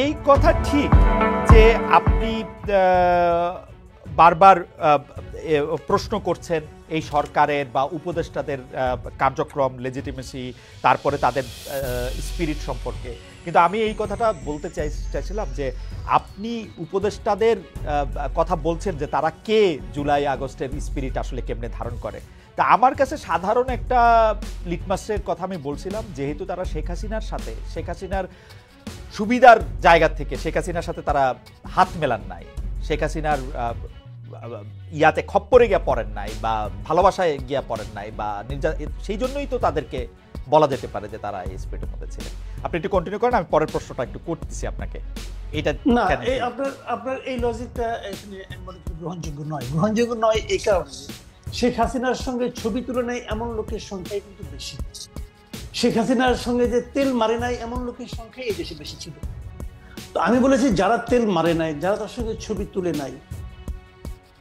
এই কথা ঠিক যে আপনি বারবার প্রশ্ন করছেন এই সরকারের বা উপদেষ্টাদের কার্যক্রম, লেজিটিমেসি, তারপরে তাদের স্পিরিট সম্পর্কে। কিন্তু আমি এই কথাটা বলতে চাইছিলাম যে আপনি উপদেষ্টাদের কথা বলছেন যে তারা কে জুলাই আগস্টের স্পিরিট আসলে কেমনে ধারণ করে। তা আমার কাছে সাধারণ একটা লিটমাসের কথা আমি বলছিলাম, যেহেতু তারা শেখ হাসিনার সাথে, শেখ হাসিনার সুবিধার জায়গা থেকে শেখ হাসিনার সাথে তারা হাত মেলান নাই, শেখ হাসিনার ইয়াতে খপ্পরে গিয়া পড়েন নাই বা ভালোবাসায় গিয়া পড়েন নাই বা সেই জন্যই তো তাদেরকে বলা যেতে পারে যে তারা এই স্পিরিটের মধ্যে ছিলেন। আপনি একটু কন্টিনিউ করেন, আমি পরের প্রশ্নটা একটু করতেছি আপনাকে। এটা না, আপনার এই লজিকটা গ্রহণযোগ্য নয় এই কারণে শেখ হাসিনার সঙ্গে ছবি তুলনায় এমন লোকের সংখ্যাই কিন্তু বেশি। শেখ হাসিনার সঙ্গে যে তেল মারে নাই এমন লোকের সংখ্যা এই দেশে বেশি ছিল। তো আমি বলেছি যারা তেল মারে নাই, যারা তার সঙ্গে ছবি তুলে নাই,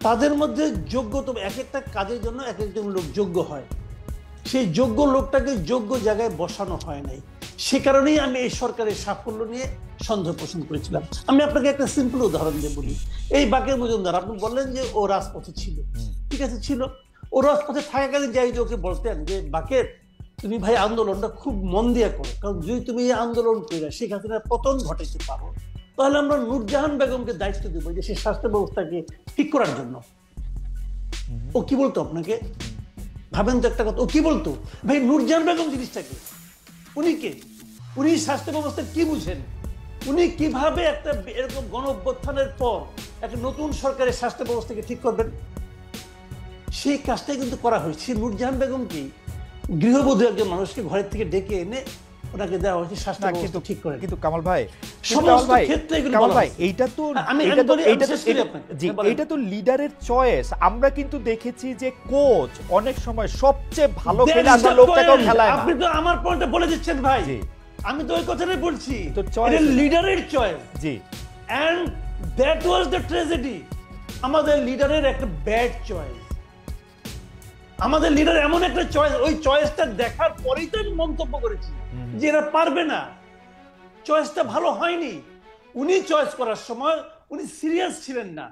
তাদের মধ্যে যোগ্যতা, এক একটা কাজের জন্য এক একজন লোক যোগ্য হয়, সেই যোগ্য লোকটাকে যোগ্য জায়গায় বসানো হয় নাই। সে কারণেই আমি এই সরকারের সাফল্য নিয়ে সন্দেহ পোষণ করেছিলাম। আমি আপনাকে একটা সিম্পল উদাহরণ দিয়ে বলি। এই বাকের মজুমদার, আপনি বললেন যে ও রাজপথে ছিল, ঠিক আছে ছিল, ও রাজপথে থাকাকালীন যাই ওকে বলতেন যে বাকের তুমি ভাই আন্দোলনটা খুব মন দিয়ে করো, কারণ যদি তুমি এই আন্দোলন করে শেখ হাসিনার পতন ঘটাইতে পারো তাহলে আমরা নূরজাহান বেগমকে দায়িত্ব দেবো যে সে স্বাস্থ্য ব্যবস্থাকে ঠিক করার জন্য। ও কি বলতো আপনাকে? ভাবেন তো একটা কথা, ও কি বলতো? ভাই নূরজাহান বেগম জিনিসটাকে উনি কে? উনি স্বাস্থ্য ব্যবস্থা কি বুঝেন? উনি কিভাবে একটা এরকম গণ অভ্যুত্থানের পর একটা নতুন সরকারের স্বাস্থ্য ব্যবস্থাকে ঠিক করবেন? সেই কাজটাই কিন্তু করা হয়েছে। নূরজাহান বেগমকে গৃহবধূ একজন মানুষকে ঘরের থেকে ডেকে এনে ওনাকে দেওয়া হয়েছে স্বাস্থ্য ব্যবস্থা ঠিক করে। কিন্তু কামাল ভাই, এইটা তো লিডারের চয়েস। আমরা কিন্তু দেখেছি যে কোচ অনেক সময় সবচেয়ে ভালো খেলে আসা লোকটাকেও খেলায় না। আপনি তো আমার পয়েন্টে বলে দিচ্ছেন ভাই, আমি তো ওই কথাটাই বলছি, এটা লিডারের চয়েস। জি, and that was the tragedy. আমাদের লিডারের একটা ব্যাড চয়েস, আমাদের লিডার এমন একটা চয়েস, ওই চয়েসটা দেখার পরেই তো আমি মন্তব্য করেছি যে এরা পারবে না, চয়েসটা ভালো হয়নি। উনি চয়েস করার সময় উনি সিরিয়াস ছিলেন না।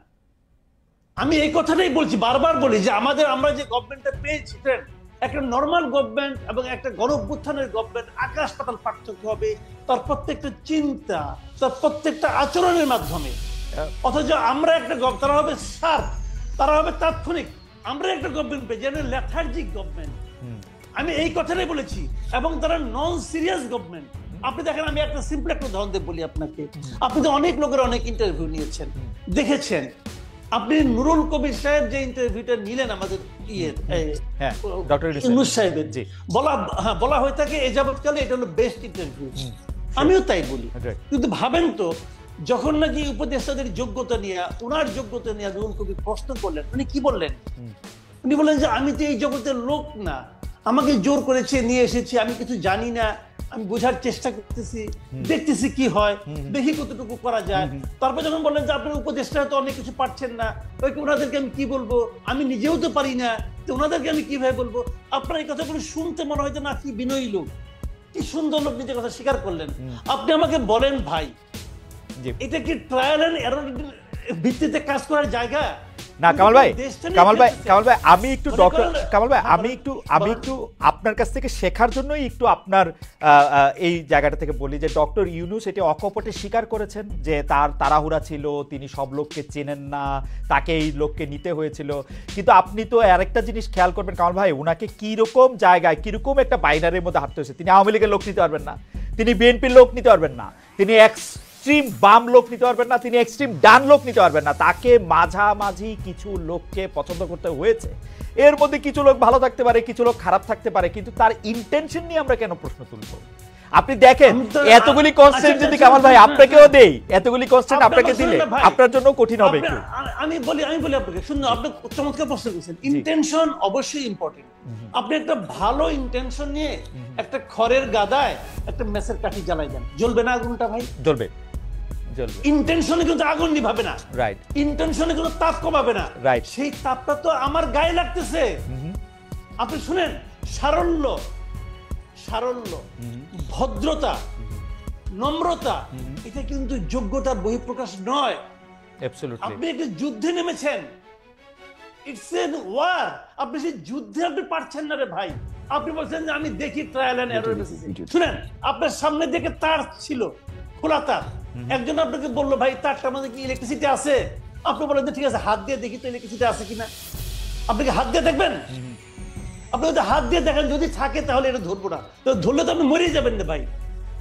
আমি এই কথাটাই বলছি, বারবার বলি যে আমরা যে গভর্নমেন্টটা পেয়েছিলেন, একটা নর্মাল গভর্নমেন্ট এবং একটা গণ অভ্যুত্থানের গভর্নমেন্ট আকাশ পাতাল পার্থক্য হবে তার প্রত্যেকটা চিন্তা, তার প্রত্যেকটা আচরণের মাধ্যমে। অথচ আমরা একটা তারা হবে শার্প, তারা হবে তাৎক্ষণিক। আমরা একটা গভর্নমেন্ট পেয়েছি লেথার্জিক গভর্নমেন্ট, আমি এই কথাটাই বলেছি, এবং তারা নন সিরিয়াস গভর্নমেন্ট। আপনি দেখেন, আমি একটা সিম্পল একটা উদাহরণ দিয়ে বলি আপনাকে। আপনি তো অনেক লোকের অনেক ইন্টারভিউ নিয়েছেন, দেখেছেন। আপনি নুরুল কবির সাহেব যে ইন্টারভিউটা নিলেন আমাদের ইউনূস সাহেবের, বলা হয়ে থাকে এ যাবৎকালে এটা হলো বেস্ট ইন্টারভিউ। আমিও তাই বলি। কিন্তু ভাবেন তো, যখন নাকি উপদেষ্টাদের যোগ্যতা নিয়ে, ওনার যোগ্যতা নিয়ে নুরুল কবির প্রশ্ন করলেন, উনি কি বললেন? উনি বললেন যে আমি তো এই জগতের লোক না, আমাকে জোর করেছে নিয়ে এসেছি, আমি কিছু জানি না, আমি বোঝার চেষ্টা করতেছি, দেখতেছি কি হয়, দেখি কতটুকু করা যায়। তারপর যখন বললেন যে আপনার উপদেষ্টা তো অনেক কিছু পারছেন না, ওনাদেরকে আমি কি বলবো, আমি নিজেও তো পারি না, তো ওনাদেরকে আমি কিভাবে বলবো? আপনার এই কথাগুলো শুনতে মনে হয় যে না, কি বিনয়ী লোক, কি সুন্দর লোক, নিজের কথা স্বীকার করলেন। আপনি আমাকে বলেন ভাই, এটা কি ট্রায়াল এন্ড এরর ভিত্তিতে কাজ করার জায়গা? না কামাল ভাই, আমি একটু ডক্টর কামাল ভাই, আমি একটু আপনার কাছ থেকে শেখার জন্যই একটু আপনার এই জায়গাটা থেকে বলি যে ডক্টর ইউনূস এটি অকপটে স্বীকার করেছেন যে তার তাড়াহুড়া ছিল, তিনি সব লোককে চেনেন না, তাকে এই লোককে নিতে হয়েছিল। কিন্তু আপনি তো আরেকটা জিনিস খেয়াল করবেন কামাল ভাই, ওনাকে কিরকম জায়গায়, কিরকম একটা বাইনারির মধ্যে হাঁটতে হয়েছে। তিনি আওয়ামী লীগের লোক নিতে পারবেন না, তিনি বিএনপির লোক নিতে পারবেন না, তিনি এক্সট্রিম বাম লোক নিতে পারবেন না, তিনি এক্সট্রিম ডান লোক নিতে পারবেন না। তাকে মাঝামাঝি কিছু লোককে পছন্দ করতে হয়েছে। এর মধ্যে কিছু লোক ভালো থাকতে পারে, কিছু লোক খারাপ থাকতে পারে, কিন্তু তার ইন্টেনশন নিয়ে আমরা কেন প্রশ্ন তুলবো? আপনি দেখেন, এতগুলি কনস্ট্যান্ট যদি কামাল ভাই আপনাকেও দেই, এতগুলি কনস্ট্যান্ট আপনাকে দিলে আপনার জন্য কঠিন হবে একটু। আমি বলি আপনাকে, শুনুন, আপনি চমৎকার প্রশ্ন করেছেন। ইন্টেনশন অবশ্যই ইম্পর্টেন্ট। আপনি একটা ভালো ইন্টেনশন নিয়ে একটা খড়ের গাদায় একটা মেসের কাঠি জ্বালাই দেন, জ্বলবে না আগুনটা ভাই? জ্বলবে। ইন্টেনশনে কিন্তু আগুন নিভাবে না, রাইট? ইন্টেনশনে কিন্তু তাপ কমাবে না, রাইট? সেই তাপটা তো আমার গায়ে লাগতেছে। আপনি শুনেন, সারল্য, ভদ্রতা, নম্রতা, এটা কিন্তু যোগ্যতার বহিঃপ্রকাশ নয়। আপনি একটা যুদ্ধে নেমেছেন, ইটস এন ওয়ার, আপনি সেই যুদ্ধে আপনি পারছেন না রে ভাই। আপনি বলছেন যে আমি দেখি ট্রায়াল এন্ড এরর বেসিসে। শুনেন, আপনার সামনে দেখে তার ছিল, খোলা তার, একজন আপনাকে বললো ভাই তারটার মধ্যে কি ইলেকট্রিসিটি আছে? আপনি বলেন যে ঠিক আছে, হাত দিয়ে দেখি তো ইলেকট্রিসিটি আছে কিনা। আপনি কি হাত দিয়ে দেখবেন? আপনি যদি হাত দিয়ে দেখেন, যদি থাকে তাহলে এটা ধরবো না, তো ধরলে তো আপনি মরেই যাবেন না ভাই।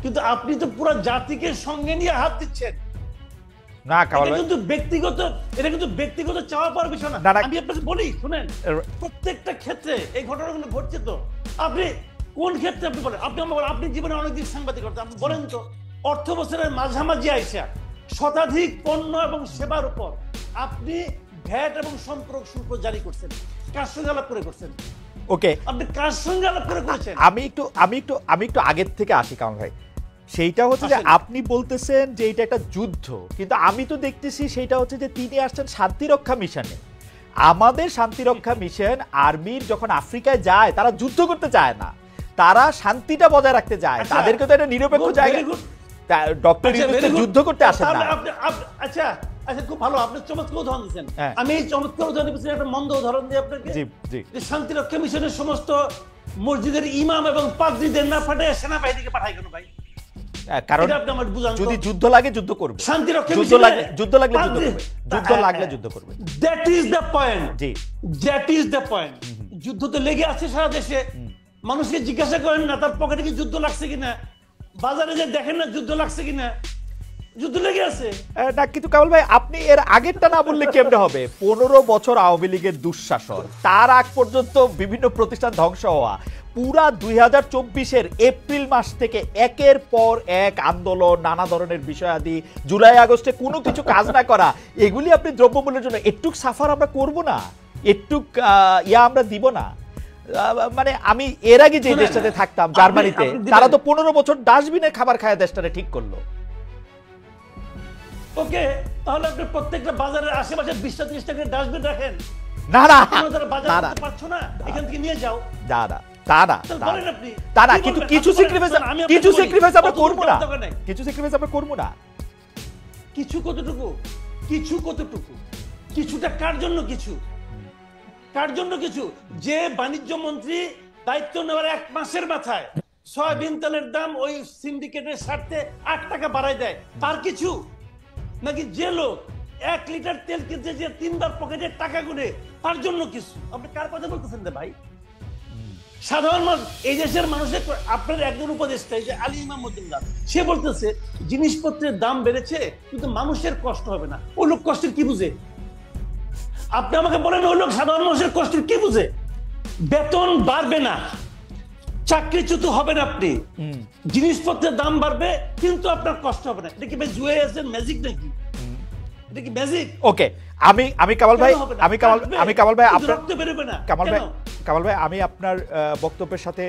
কিন্তু আপনি তো পুরো জাতিকে সঙ্গে নিয়ে হাত দিচ্ছেন। না, এটা কিন্তু ব্যক্তিগত চাওয়া পাওয়ার বিষয় না। আমি আপনাকে বলি, শুনেন, প্রত্যেকটা ক্ষেত্রে এই ঘটনাগুলো ঘটছে। তো আপনি কোন ক্ষেত্রে আপনি বলেন? আপনি আমার আপনি জীবনে অনেকদিন সাংবাদিকতা, আপনি বলেন তো, অর্থ বছরের মাঝামাঝি আইসা শতাধিক পণ্য এবং সেবার উপর আপনি ভ্যাট এবং সম্পর্ক শুল্ক জারি করছেন, কার সঙ্গে আলাপ করে করছেন? ওকে, আপনি কার সঙ্গে আলাপ করে করেছেন? আমি একটু আগের থেকে আসি কারণ ভাই, সেইটা হচ্ছে যে আপনি বলতেছেন যে এটা একটা যুদ্ধ, কিন্তু আমি তো দেখতেছি সেইটা হচ্ছে যে তিনি আসছেন শান্তিরক্ষা মিশনে। আমাদের শান্তিরক্ষা মিশন আর্মির যখন আফ্রিকায় যায়, তারা যুদ্ধ করতে চায় না, তারা শান্তিটা বজায় রাখতে যায়। তাদেরকে তো একটা নিরপেক্ষ জায়গা, ডক্টর ইউনূস যুদ্ধ করতে আসেন না। আচ্ছা আচ্ছা, খুব ভালো, আপনি চমৎকার উদাহরণ দিচ্ছেন। আমি এই চমৎকার উদাহরণ দিচ্ছি, একটা মন্দ উদাহরণ দিই আপনাকে। যে শান্তিরক্ষা মিশনের সমস্ত মসজিদের ইমাম এবং পাদ্রীদের না পাঠায় সেনাবাহিনীকে পাঠায় কেন ভাই? কারণ যদি যুদ্ধ লাগে যুদ্ধ করবে, শান্তিরক্ষা যুদ্ধ লাগলে যুদ্ধ করবে। That is the point. G, that is the point. যুদ্ধ তো লেগে আছে সারা দেশে। মানুষকে জিজ্ঞাসা করেন না তার পকেটে কি যুদ্ধ লাগছে কিনা, বাজারে যে দেখেন না যুদ্ধ লাগছে কিনা, যুদ্ধ লেগে আছে না। কিন্তু কামাল ভাই, আপনি এর আগেরটা না বললে কেমনে হবে? 15 বছর আওয়ামী লীগের দুঃশাসন, তার আগ পর্যন্ত বিভিন্ন প্রতিষ্ঠান ধ্বংস হওয়া, পুরা 2024-এর এপ্রিল মাস থেকে একের পর এক আন্দোলন, নানা ধরনের বিষয়াদি, জুলাই আগস্টে কোনো কিছু কাজ না করা, এগুলি আপনি দ্রব্যমূল্যের জন্য একটুক সাফার আমরা করব না, একটুক আমরা দিব না? মানে আমি এর আগে যে দেশটাতে থাকতাম জার্মানিতে, তারা তো 15 বছর ডাস্টবিনে খাবার খায় দেশটারে ঠিক করলো। ওকে, তাহলে আপনি প্রত্যেকটা বাজারের আশেপাশে 20-30 টাকা ডাস্টবিন রাখেন। না না, বাজার করতে পারছো না, এখান থেকে নিয়ে যাও। কিন্তু কিছু স্যাক্রিফাইস আমরা করব না, কিছু কতটুকু, কিছুটা কার জন্য কিছু? যে বাণিজ্য মন্ত্রী দায়িত্ব নেওয়ার 1 মাসের মাথায় সয়াবিন তেলের দাম ওই সিন্ডিকেটের স্বার্থে 8 টাকা বাড়ায় দেয়, তার কিছু? নাকি যে লোক 1 লিটার তেল কিনতে যে 3 বার পকেটে টাকা গুনে, তার জন্য কিছু? আপনি কার কথা বলতেছেন রে ভাই? সাধারণ মানুষ, এই দেশের মানুষের, আপনার একজন উপদেষ্টা যে আলী ইমাম মজুমদার, সে বলতেছে জিনিসপত্রের দাম বেড়েছে কিন্তু মানুষের কষ্ট হবে না। ওই লোক কষ্টের কি বুঝে? আপনি আমাকে বলেন, ওই লোক সাধারণ মানুষের কষ্টের কি বুঝে? বেতন বাড়বে না, চাকরিচ্যুত হবেন আপনি, জিনিসপত্রের দাম বাড়বে কিন্তু আপনার কষ্ট হবে না। এটা কি ভাই জুয়ে আছেন, ম্যাজিক নাকি? এটা কি ম্যাজিক? ওকে, আমি কামাল ভাই, আমি আপনার বক্তব্যের সাথে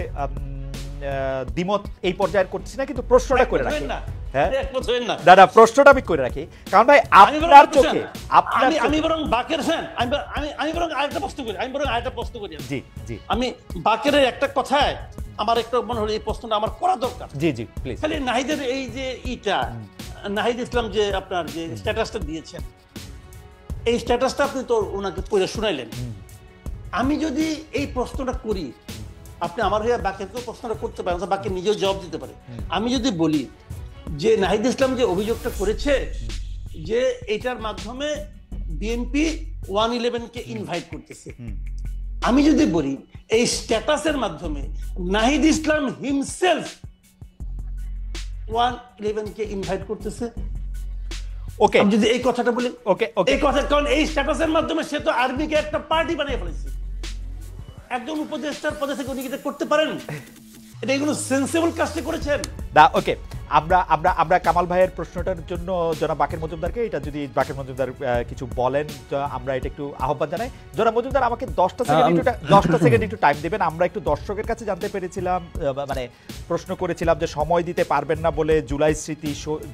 দ্বিমত এই পর্যায়ে করছি না, কিন্তু প্রশ্নটা করে রাখি। দাদা, প্রশ্নটা আমি করে রাখি কারণ ভাই আপনার চোখে আমি বরং বাকের ফ্যান, আমি বরং আরেকটা প্রশ্ন করি। জি জি, আমি বাকের একটা কথায় আমার একটা মনে হলো এই প্রশ্নটা আমার করা দরকার। জি জি প্লিজ। খালি নাহিদের এই যে নাহিদ ইসলাম যে আপনার যে স্ট্যাটাসটা দিয়েছেন, এই স্ট্যাটাসটা আপনি তো ওনাকে পড়ে শুনাইলেন। আমি যদি এই প্রশ্নটা করি, আপনি আমার হয়ে বাকেরকেও প্রশ্নটা করতে পারেন, বাকি নিজেও জবাব দিতে পারে। আমি যদি বলি যে নাহিদ ইসলাম যে অভিযোগটা করেছে যে এটার মাধ্যমে বিএনপি 111-কে ইনভাইট করতেছে, আমি যদি বলি এই স্ট্যাটাসের মাধ্যমে নাহিদ ইসলাম হিমসেলফ 111-কে ইনভাইট করতেছে, ওকে, আমি যদি এই কথাটা বলি, ওকে, এই কথা, কারণ এই স্ট্যাটাসের মাধ্যমে সে তো আর্মিকে একটা পার্টি বানিয়ে ফেলেছে। একজন উপদেষ্টার পদে থেকে উনি কি করতে পারেন? এটা কোনো সেন্সিবল কাজটি করেছেন না। ওকে, আমরা কামাল ভাইয়ের প্রশ্নটার জন্য জনাব বাকের মজুমদারকে, এটা যদি বাকের মজুমদার কিছু বলেন, আমরা এটা একটু আহ্বান জানাই। জনাব মজুমদার, আমাকে 10টা সেকেন্ড একটু টাইম দেবেন। আমরা একটু দর্শকের কাছে জানতে পেরেছিলাম, মানে প্রশ্ন করেছিলাম যে সময় দিতে পারবেন না বলে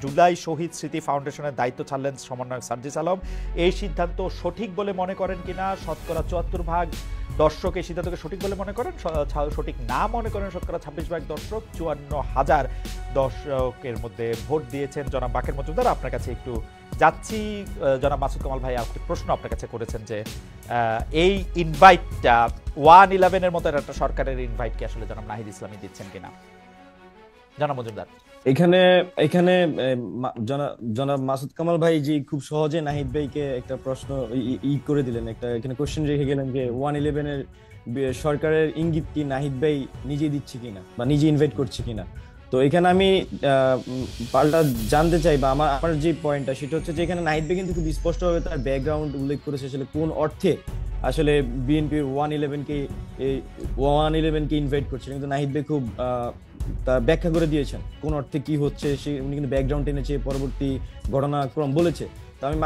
জুলাই শহীদ স্মৃতি ফাউন্ডেশনের দায়িত্ব ছাড়লেন সমন্বয়ক সার্জিস আলম। এই সিদ্ধান্ত সঠিক বলে মনে করেন কিনা? শতকরা 74% দর্শক এই সিদ্ধান্তকে সঠিক বলে মনে করেন, সঠিক না মনে করেন শতকরা 26% দর্শক, 54,000 এর মধ্যে ভোট দিয়েছেন। জনাব বাকের মজুমদার, আপনার কাছে একটু যাচ্ছি। জনাব মাসুদ কামাল ভাই একটি প্রশ্ন আপনার কাছে করেছেন যে এই ইনভাইটটা 111-এর মতো একটা সরকারের ইনভাইট কি আসলে জনাব নাহিদ ইসলামী দিচ্ছেন কিনা? জনাব মজুমদার। এখানে এখানে জনাব মাসুদ কামাল ভাই যে খুব সহজে নাহিদ ভাইকে একটা প্রশ্ন করে দিলেন, একটা এখানে কোশ্চেন রেখে গেলেন যে 111-এর সরকারের ইঙ্গিত কি নাহিদ ভাই নিজে দিচ্ছে কিনা বা নিজে ইনভাইট করছে কিনা। তো এখানে আমি পাল্টা জানতে চাই বা আমার যে পয়েন্টটা সেটা হচ্ছে যে এখানে নাহিদ ভাই কিন্তু খুব স্পষ্টভাবে তার ব্যাকগ্রাউন্ড উল্লেখ করেছে আসলে কোন অর্থে আসলে বিএনপি 111-কে ইনভাইট করছে, কিন্তু নাহিদ ভাই খুব তা ব্যাখ্যা করে দিয়েছেন কোন অর্থে কি হচ্ছে, সে উনি কিন্তু ব্যাকগ্রাউন্ড এনেছে, পরবর্তী ঘটনাক্রম বলেছে। তো আমি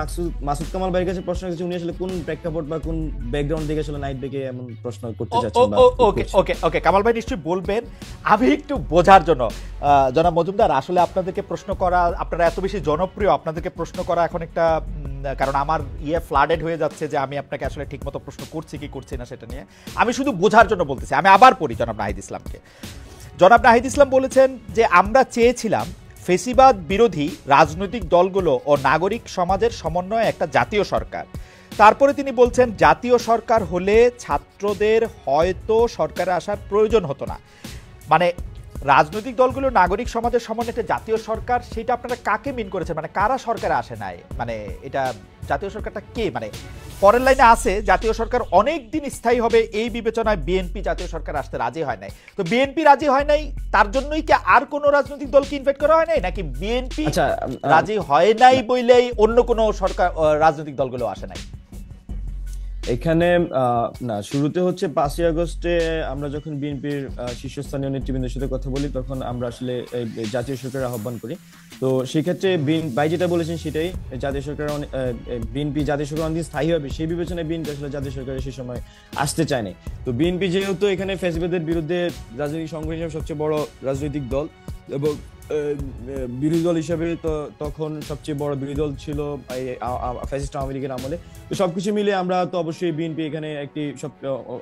মাসুদ কামাল ভাইয়ের কাছে প্রশ্ন করেছি উনি আসলে কোন প্রেক্ষাপট বা কোন ব্যাকগ্রাউন্ড থেকে আসলে নাহিদ ভাইকে এমন প্রশ্ন করতে যাচ্ছেন। ওকে ওকে ওকে কামাল ভাই নিশ্চয়ই বলবেন। আমি একটু বোঝার জন্য জনাব মজুমদার, আসলে আপনাদেরকে প্রশ্ন করা, আপনারা এত বেশি জনপ্রিয়, আপনাদেরকে প্রশ্ন করা এখন একটা, কারণ আমার ফ্লাডেড হয়ে যাচ্ছে যে আমি আপনাকে আসলে ঠিকমতো প্রশ্ন করছি কি করছি না সেটা নিয়ে। আমি শুধু বোঝার জন্য বলতেছি। আমি আবার পড়ি জনাব নাহিদ ইসলামকে। জনাব নাহিদ ইসলাম বলেছেন যে আমরা চেয়েছিলাম ফেসিবাদ বিরোধী রাজনৈতিক দলগুলো ও নাগরিক সমাজের সমন্বয়ে একটা জাতীয় সরকার। তারপরে তিনি বলছেন জাতীয় সরকার হলে ছাত্রদের হয়তো সরকারে আসার প্রয়োজন হতো না। মানে রাজনৈতিক দলগুলো নাগরিক সমাজের সমন্বয়ে একটা জাতীয় সরকার, সেটা আপনারা কাকে মিন করেছেন? মানে কারা সরকারে আসে নাই? মানে এটা জাতীয় সরকারটা কে? মানে পরের লাইনে আছে জাতীয় সরকার অনেক দিন স্থায়ী হবে এই বিবেচনায় বিএনপি জাতীয় সরকার আসতে রাজি হয় নাই। তো বিএনপি রাজি হয় নাই, তার জন্যই কি আর কোনো রাজনৈতিক দলকে ইনভাইট করা হয় নাই, নাকি বিএনপি রাজি হয় নাই বলেই অন্য কোনো সরকার রাজনৈতিক দলগুলো আসে নাই? এখানে না, শুরুতে হচ্ছে 5ই আগস্টে আমরা যখন বিএনপির শীর্ষস্থানীয় নেতৃবৃন্দের সাথে কথা বলি তখন আমরা আসলে জাতীয় সরকারের আহ্বান করি। তো সেই ক্ষেত্রে ভাই যেটা বলেছেন সেটাই, জাতীয় সরকার বিএনপি জাতীয় সরকার অনেকদিন স্থায়ী হবে সেই বিবেচনায় বিএনপি আসলে জাতীয় সরকারের সেই সময় আসতে চায় নাই। তো বিএনপি যেহেতু এখানে ফ্যাসিবাদের বিরুদ্ধে রাজনৈতিক সংগঠন হিসেবে সবচেয়ে বড় রাজনৈতিক দল এবং বিরোধী দল হিসেবে তো তখন সবচেয়ে বড় বিরোধী দল ছিল ফ্যাসিস্ট আওয়ামী লীগের আমলে। তো সবকিছু মিলে আমরা তো অবশ্যই বিএনপি এখানে একটি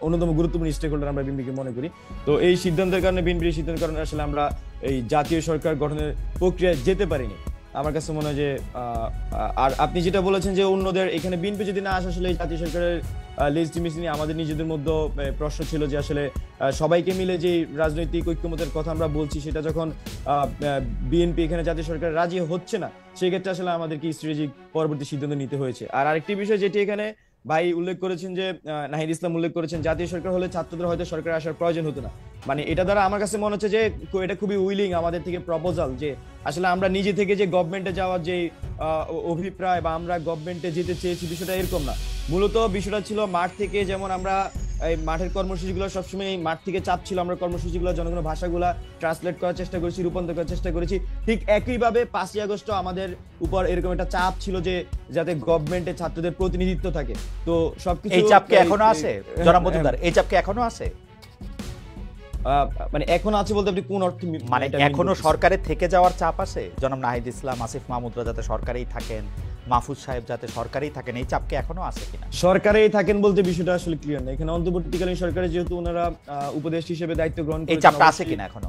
অন্যতম গুরুত্বপূর্ণ স্টেক হোল্ডার আমরা বিএনপিকে মনে করি। তো এই সিদ্ধান্তের কারণে বিএনপির সিদ্ধান্তের কারণে আসলে আমরা এই জাতীয় সরকার গঠনের প্রক্রিয়ায় যেতে পারিনি। আমার কাছে মনে হয় যে আর আপনি যেটা বলেছেন যে অন্যদের এখানে বিএনপি যদি না আসে আসলে এই জাতীয় সরকারের লেজিটিমেসি নিয়ে আমাদের নিজেদের মধ্যে প্রশ্ন ছিল যে আসলে সবাইকে মিলে যে রাজনৈতিক ঐক্যমতের কথা আমরা বলছি সেটা যখন বিএনপি এখানে জাতীয় সরকার রাজি হচ্ছে না সেই ক্ষেত্রে আসলে আমাদেরকে স্ট্র্যাটেজিক পরবর্তী সিদ্ধান্ত নিতে হয়েছে। আর আরেকটি বিষয় যেটি এখানে ভাই উল্লেখ করেছেন যে নাহিদ ইসলাম উল্লেখ করেছেন জাতীয় সরকার হলে ছাত্রদের হয়তো সরকারে আসার প্রয়োজন হতো না। মানে এটা দ্বারা আমার কাছে মনে হচ্ছে যে এটা খুবই উইলিং আমাদের থেকে প্রপোজাল যে আসলে আমরা নিজে থেকে যে গভর্নমেন্টে যাওয়ার যে অভিপ্রায় বা আমরা গভর্নমেন্টে যেতে চেয়েছি বিষয়টা এরকম না। মূলত বিষয়টা ছিল মাঠ থেকে, যেমন আমরা এই মাঠের কর্মসূচিগুলো সবসময় মাঠ থেকে চাপ ছিল, আমরা কর্মসূচিগুলো জনগণের ভাষাগুলা ট্রান্সলেট করার চেষ্টা করেছি, রূপান্তর করার চেষ্টা করেছি। ঠিক একইভাবে 5ই আগস্ট আমাদের উপর এরকম একটা চাপ ছিল যে যাতে গভর্নমেন্টে ছাত্রদের প্রতিনিধিত্ব থাকে। তো সবকিছু এই চাপ কি এখনো আছে জনাব মজুমদার? এই চাপ কি এখনো আছে? মানে এখন আছে বলতে আপনি কোন অর্থে? মানে এখনো সরকারে থেকে যাওয়ার চাপ আছে? জনাব নাহিদ ইসলাম, আসিফ মাহমুদরা যাতে সরকারেই থাকেন, মাহফুজ সাহেব যাতে সরকারেই থাকেন, এই চাপ কি এখনো আছে কিনা? সরকারেই থাকেন বলতে বিষয়টা আসলে ক্লিয়ার না। এখানে অন্তর্বর্তীকালীন সরকারে যেহেতু ওনারা উপদেষ্টা হিসেবে দায়িত্ব গ্রহণ করেছেন, এই চাপটা আছে কিনা এখনো?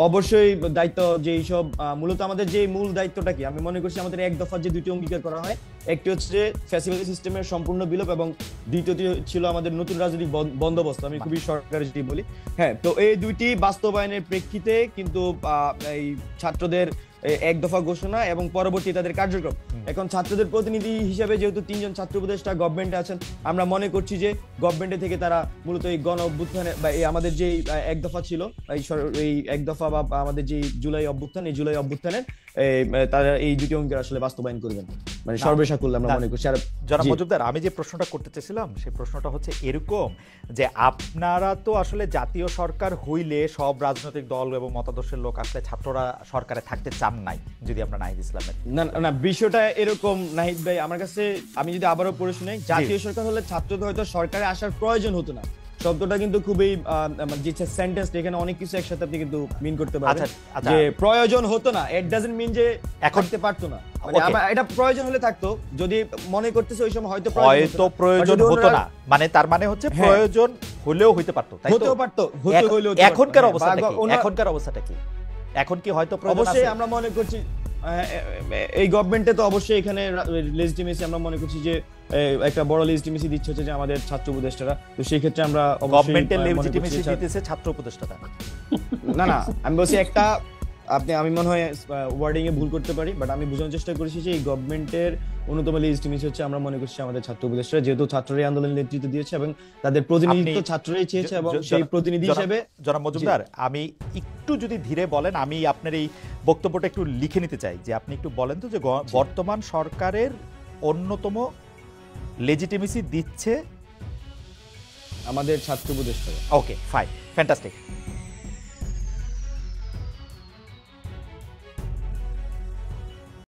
অবশ্যই দায়িত্ব যে এইসব মূলত আমাদের যে মূল দায়িত্বটা কি আমি মনে করছি আমাদের এক দফার যে দুটি অঙ্গীকার করা হয়, একটি হচ্ছে ফ্যাসিবাদী সিস্টেমের সম্পূর্ণ বিলোপ এবং দ্বিতীয়টি ছিল আমাদের নতুন রাজনৈতিক বন্দোবস্ত। আমি খুবই সরকারি যদি বলি, হ্যাঁ। তো এই দুইটি বাস্তবায়নের প্রেক্ষিতে কিন্তু এই ছাত্রদের এক দফা ঘোষণা এবং পরবর্তী তাদের কার্যক্রম। এখন ছাত্রদের প্রতিনিধি হিসেবে যেহেতু 3 জন ছাত্র উপদেষ্টা গভর্নমেন্টে আছেন, আমরা মনে করছি যে গভর্নমেন্টে থেকে তারা মূলত এই গণ অভ্যুত্থানে বা এই আমাদের যে এক দফা ছিল এই এক দফা বা আমাদের যে জুলাই অভ্যুত্থান, এই জুলাই অভ্যুত্থানের তারা এই দুটি অঙ্কের আসলে বাস্তবায়ন করবেন, মানে সর্বসাকুল্যে আমরা মনে করছি। জনাব মজুমদার, আমি যে প্রশ্নটা করতে চেয়েছিলাম সেই প্রশ্নটা হচ্ছে এরকম যে আপনারা তো আসলে জাতীয় সরকার হইলে সব রাজনৈতিক দল এবং মতাদর্শের লোক আসলে ছাত্ররা সরকারে থাকতে চান নাই, যদি আমরা নাহিদ ইসলামের না বিষয়টা এরকম নাহিদ ভাই, আমার কাছে আমি যদি আবারও পড়ে শুনাই, জাতীয় সরকার হলে ছাত্রদের হয়তো সরকারে আসার প্রয়োজন হতো না শব্দটা কিন্তু খুবই যে সেন্টেন্স এখানে অনেক কিছু একসাথে আপনি কিন্তু মিন করতে পারেন। যে প্রয়োজন হতো না ইট ডাজন্ট মিন যে থাকতে পারতো না, মানে এটা প্রয়োজন হলে থাকতো, যদি মনে করতেছে ওই সময় হয়তো প্রয়োজন হতো না, মানে তার মানে হচ্ছে প্রয়োজন হলেও হইতে পারতো, তাই তো? হতেও পারতো, এখনকার অবস্থাটা কি? এখনকার অবস্থাটা কি? এখন কি হয়তো প্রয়োজন অবশ্যই আছে? আমরা মনে করছি এই গভর্নমেন্টে তো অবশ্যই এখানে লেজিটিমেসি আমরা মনে করছি যে একটা বড় লেজিটিমেসি দিচ্ছে হচ্ছে যে আমাদের ছাত্র উপদেষ্টারা, তো সেই ক্ষেত্রে আমরা অবশ্যই গভর্নমেন্টের মনে করছি লেজিটিমেসি যে দিতেছে ছাত্র উপদেষ্টারা। না না, আমি বলছি একটা আমি মনে হয় ওয়ার্ডিং এ ভুল করতে পারি, বাট আমি বোঝানোর চেষ্টা করেছি যে এই গভর্নমেন্টের অন্যতম লেজিটিমেসি হচ্ছে আমরা মনে করছি আমাদের ছাত্র উপদেষ্টারা, যেহেতু ছাত্ররাই আন্দোলনের নেতৃত্ব দিয়েছে এবং তাদের প্রতিনিধিত্ব ছাত্ররাই চেয়েছে, এবং সেই প্রতিনিধি হিসেবে জনাব মজুমদার, আমি একটু যদি ধীরে বলেন, আমি আপনার এই বক্তব্যটা একটু লিখে নিতে চাই, যে আপনি একটু বলেন তো যে বর্তমান সরকারের অন্যতম লেজিটিমেসি দিচ্ছে আমাদের ছাত্র উপদেষ্টারা। Okay fine, fantastic.